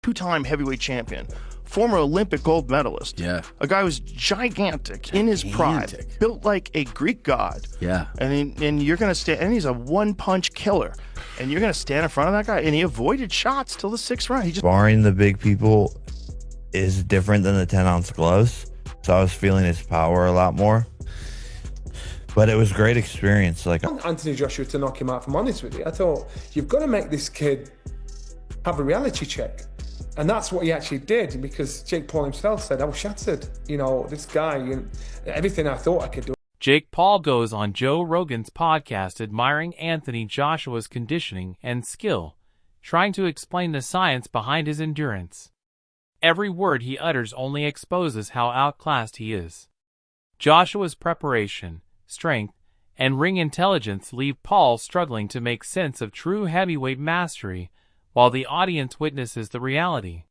two-time heavyweight champion, former Olympic gold medalist. Yeah. A guy who's gigantic in his prime, built like a Greek god. Yeah. And you're going to stand, and he's a one-punch killer. And you're going to stand in front of that guy, and he avoided shots till the 6th round. He just Sparring the big people is different than the 10-ounce gloves, so I was feeling his power a lot more. But it was a great experience. Like Anthony Joshua to knock him out, if I'm honest with you. I thought, you've got to make this kid have a reality check. And that's what he actually did, because Jake Paul himself said, I was shattered. You know, this guy, everything I thought I could do. Jake Paul goes on Joe Rogan's podcast admiring Anthony Joshua's conditioning and skill, trying to explain the science behind his endurance. Every word he utters only exposes how outclassed he is. Joshua's preparation, strength, and ring intelligence leave Paul struggling to make sense of true heavyweight mastery, while the audience witnesses the reality.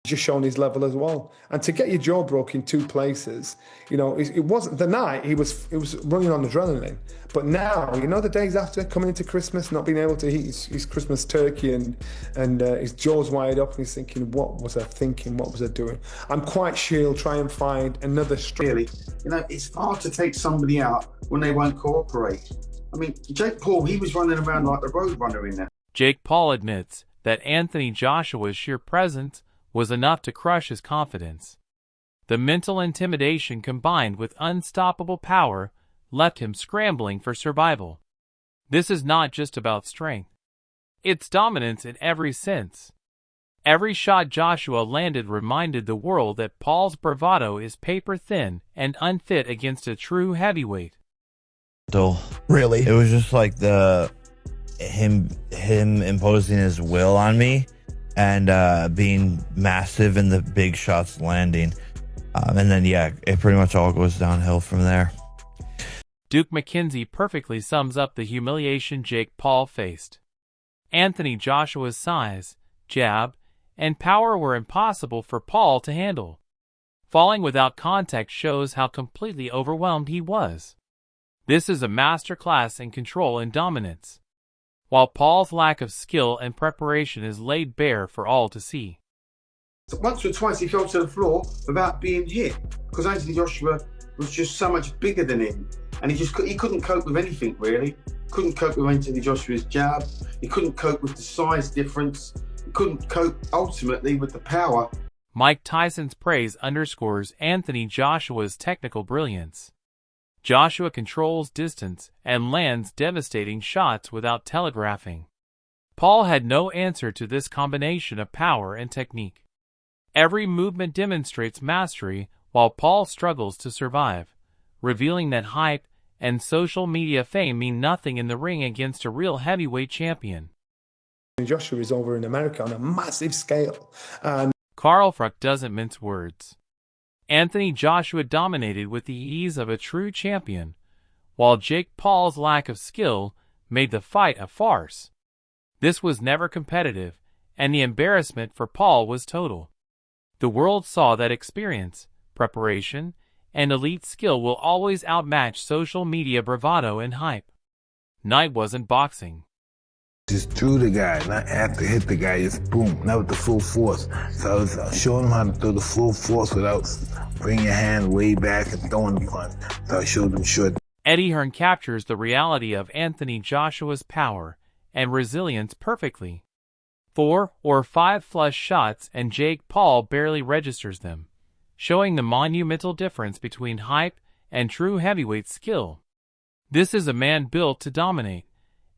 Just showing his level as well, and to get your jaw broke in 2 places, you know, it wasn't the night. He was running on adrenaline, but now, you know, the days after coming into Christmas, not being able to eat his Christmas turkey, and his jaw's wired up, and he's thinking, what was I thinking? What was I doing? I'm quite sure he'll try and find another Really, you know, it's hard to take somebody out when they won't cooperate. I mean, Jake Paul, he was running around like the road runner in there. Jake Paul admits that Anthony Joshua's sheer presence was enough to crush his confidence. The mental intimidation combined with unstoppable power left him scrambling for survival. This is not just about strength. It's dominance in every sense. Every shot Joshua landed reminded the world that Paul's bravado is paper-thin and unfit against a true heavyweight. Really? It was just like him imposing his will on me, and being massive and the big shots landing. And then, yeah, it pretty much all goes downhill from there. Duke McKenzie perfectly sums up the humiliation Jake Paul faced. Anthony Joshua's size, jab, and power were impossible for Paul to handle. Falling without contact shows how completely overwhelmed he was. This is a masterclass in control and dominance, while Paul's lack of skill and preparation is laid bare for all to see. Once or twice he fell to the floor without being hit, because Anthony Joshua was just so much bigger than him, and he couldn't cope with anything really. Couldn't cope with Anthony Joshua's jab. He couldn't cope with the size difference. He couldn't cope ultimately with the power. Mike Tyson's praise underscores Anthony Joshua's technical brilliance. Joshua controls distance and lands devastating shots without telegraphing. Paul had no answer to this combination of power and technique. Every movement demonstrates mastery, while Paul struggles to survive, revealing that hype and social media fame mean nothing in the ring against a real heavyweight champion. Joshua is over in America on a massive scale, and Carl Fruck doesn't mince words. Anthony Joshua dominated with the ease of a true champion, while Jake Paul's lack of skill made the fight a farce. This was never competitive, and the embarrassment for Paul was total. The world saw that experience, preparation, and elite skill will always outmatch social media bravado and hype. Night wasn't boxing. Just threw the guy, not after hit the guy, just boom, not with the full force. So I was showing him how to throw the full force without bringing your hand way back and throwing the punch. So I showed him short. Eddie Hearn captures the reality of Anthony Joshua's power and resilience perfectly. 4 or 5 flush shots and Jake Paul barely registers them, showing the monumental difference between hype and true heavyweight skill. This is a man built to dominate,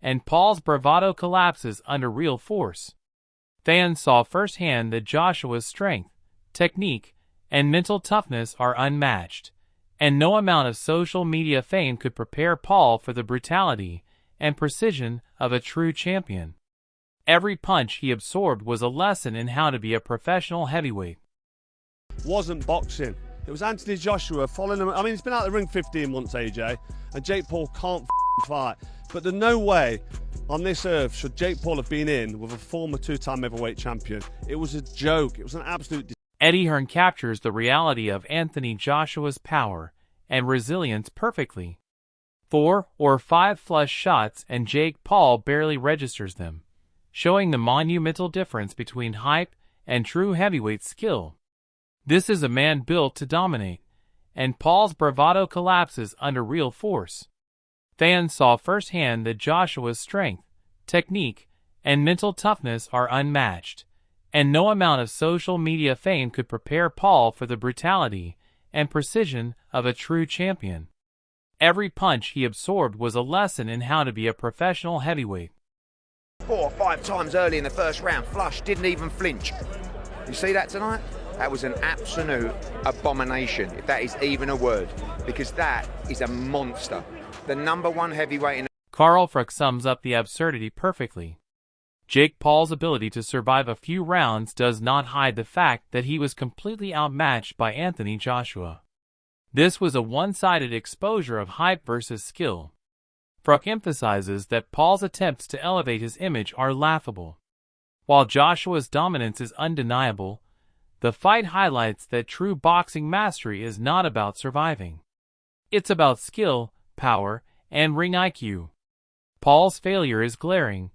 and Paul's bravado collapses under real force. Fans saw firsthand that Joshua's strength, technique, and mental toughness are unmatched, and no amount of social media fame could prepare Paul for the brutality and precision of a true champion. Every punch he absorbed was a lesson in how to be a professional heavyweight. Wasn't boxing. It was Anthony Joshua following him. I mean, he's been out of the ring 15 months, AJ, and Jake Paul can't fight. But there's no way on this earth should Jake Paul have been in with a former 2-time heavyweight champion. It was a joke. It was an absolute... Eddie Hearn captures the reality of Anthony Joshua's power and resilience perfectly. 4 or 5 flush shots and Jake Paul barely registers them, showing the monumental difference between hype and true heavyweight skill. This is a man built to dominate, and Paul's bravado collapses under real force. Fans saw firsthand that Joshua's strength, technique, and mental toughness are unmatched, and no amount of social media fame could prepare Paul for the brutality and precision of a true champion. Every punch he absorbed was a lesson in how to be a professional heavyweight. 4 or 5 times early in the first round, flush, didn't even flinch. You see that tonight? That was an absolute abomination, if that is even a word, because that is a monster. The #1 heavyweight in... Carl Frick sums up the absurdity perfectly. Jake Paul's ability to survive a few rounds does not hide the fact that he was completely outmatched by Anthony Joshua. This was a one-sided exposure of hype versus skill. Frick emphasizes that Paul's attempts to elevate his image are laughable. While Joshua's dominance is undeniable, the fight highlights that true boxing mastery is not about surviving. It's about skill, power, and ring IQ. Paul's failure is glaring,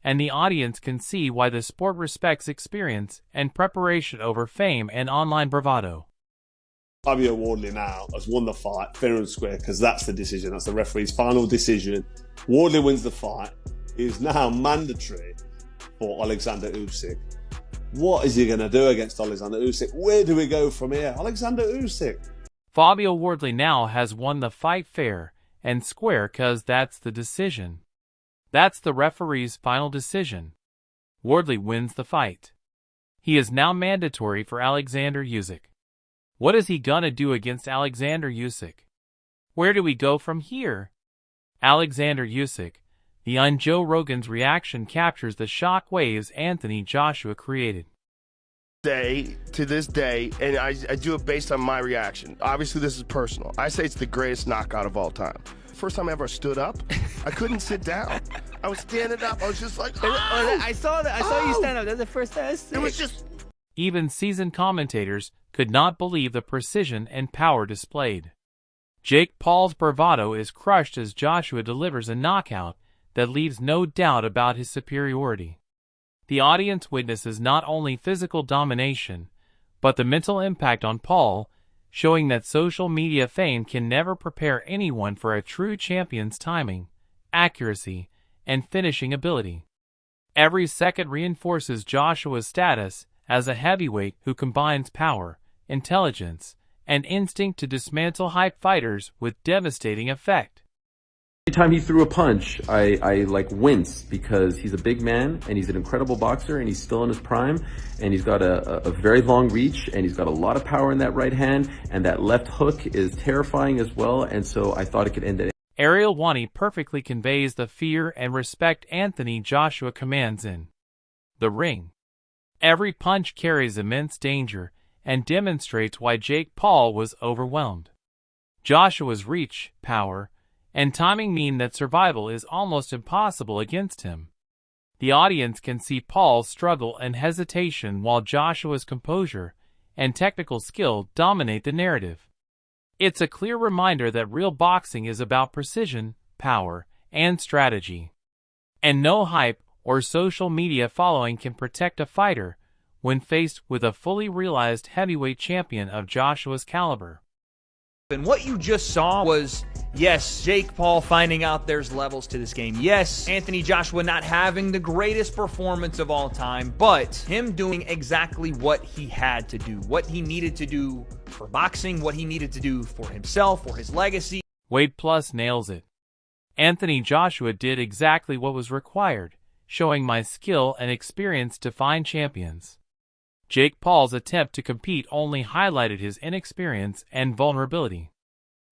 and the audience can see why the sport respects experience and preparation over fame and online bravado. Fabio Wardley now has won the fight fair and square, because that's the decision. That's the referee's final decision. Wardley wins the fight. He is now mandatory for Alexander Usyk. What is he going to do against Alexander Usyk? Where do we go from here? Alexander Usyk. Fabio Wardley now has won the fight fair and square because that's the decision. That's the referee's final decision. Wardley wins the fight. He is now mandatory for Alexander Usyk. What is he gonna do against Alexander Usyk? Where do we go from here? Alexander Usyk, the Joe Rogan's reaction captures the shock waves Anthony Joshua created. To this day, and I do it based on my reaction. Obviously, this is personal. I say it's the greatest knockout of all time. First time I ever stood up, I couldn't sit down. I was standing up. I was just like, oh! I saw that. I saw you stand up. That's the first time I see it. Was just... Even seasoned commentators could not believe the precision and power displayed. Jake Paul's bravado is crushed as Joshua delivers a knockout that leaves no doubt about his superiority. The audience witnesses not only physical domination, but the mental impact on Paul, showing that social media fame can never prepare anyone for a true champion's timing, accuracy, and finishing ability. Every second reinforces Joshua's status as a heavyweight who combines power, intelligence, and instinct to dismantle hype fighters with devastating effect. Every time he threw a punch, I like wince, because he's a big man and he's an incredible boxer and he's still in his prime, and he's got a very long reach and he's got a lot of power in that right hand, and that left hook is terrifying as well, and so I thought it could end it. Ariel Wani perfectly conveys the fear and respect Anthony Joshua commands in the ring. Every punch carries immense danger and demonstrates why Jake Paul was overwhelmed. Joshua's reach, power, and timing mean that survival is almost impossible against him. The audience can see Paul's struggle and hesitation while Joshua's composure and technical skill dominate the narrative. It's a clear reminder that real boxing is about precision, power, and strategy. And no hype or social media following can protect a fighter when faced with a fully realized heavyweight champion of Joshua's caliber. And what you just saw was, yes, Jake Paul finding out there's levels to this game. Yes, Anthony Joshua not having the greatest performance of all time, but him doing exactly what he had to do, what he needed to do for boxing, what he needed to do for himself, for his legacy. Wade Plus nails it. Anthony Joshua did exactly what was required, showing my skill and experience to find champions. Jake Paul's attempt to compete only highlighted his inexperience and vulnerability.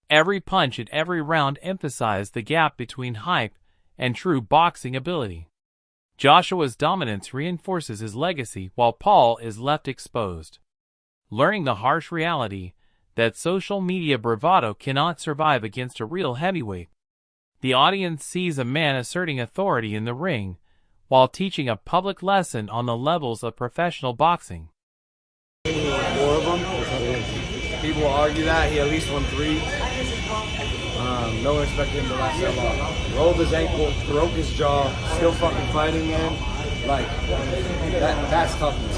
Every punch in every round emphasized the gap between hype and true boxing ability. Joshua's dominance reinforces his legacy while Paul is left exposed, learning the harsh reality that social media bravado cannot survive against a real heavyweight. The audience sees a man asserting authority in the ring while teaching a public lesson on the levels of professional boxing. 4 of them. People argue that he at least won 3. No one expected him to last that long. Rolled his ankle, broke his jaw, still fucking fighting, man. Like, that's toughness.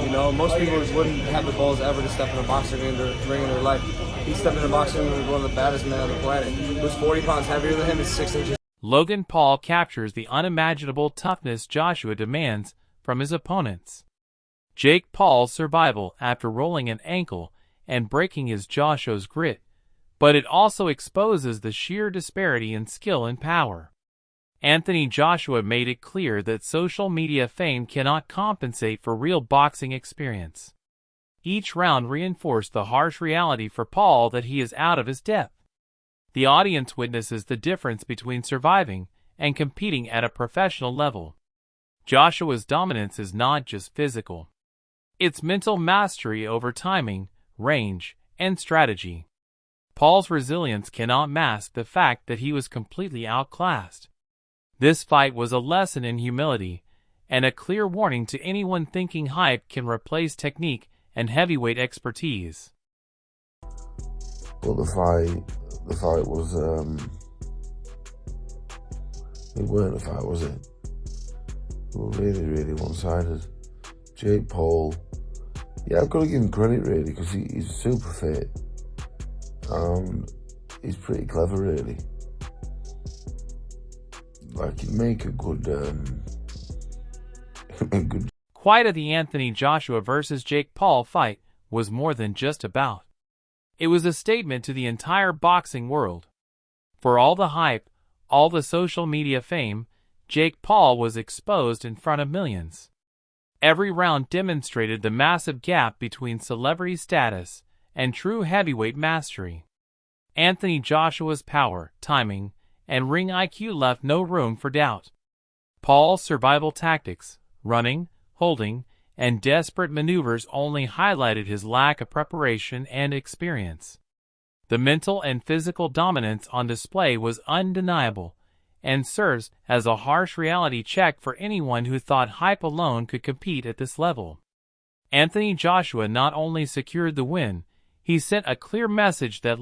You know, most people wouldn't have the balls ever to step in a boxing ring in their life. He stepped in a boxing ring with one of the baddest men on the planet. Who's 40 pounds heavier than him and 6 inches. Logan Paul captures the unimaginable toughness Joshua demands from his opponents. Jake Paul's survival after rolling an ankle and breaking his jaw shows grit, but it also exposes the sheer disparity in skill and power. Anthony Joshua made it clear that social media fame cannot compensate for real boxing experience. Each round reinforced the harsh reality for Paul that he is out of his depth. The audience witnesses the difference between surviving and competing at a professional level. Joshua's dominance is not just physical. It's mental mastery over timing, range, and strategy. Paul's resilience cannot mask the fact that he was completely outclassed. This fight was a lesson in humility, and a clear warning to anyone thinking hype can replace technique and heavyweight expertise. Well, the fight was, it weren't a fight, was it? It was really, really one-sided. Jake Paul, yeah, I've got to give him credit really, because he's super fit. He's pretty clever really. Like, he'd make a good, Quite of the Anthony Joshua versus Jake Paul fight was more than just a bout. It was a statement to the entire boxing world. For all the hype, all the social media fame, Jake Paul was exposed in front of millions. Every round demonstrated the massive gap between celebrity status and true heavyweight mastery. Anthony Joshua's power, timing, and ring IQ left no room for doubt. Paul's survival tactics, running, holding, and desperate maneuvers only highlighted his lack of preparation and experience. The mental and physical dominance on display was undeniable, and serves as a harsh reality check for anyone who thought hype alone could compete at this level. Anthony Joshua not only secured the win, he sent a clear message that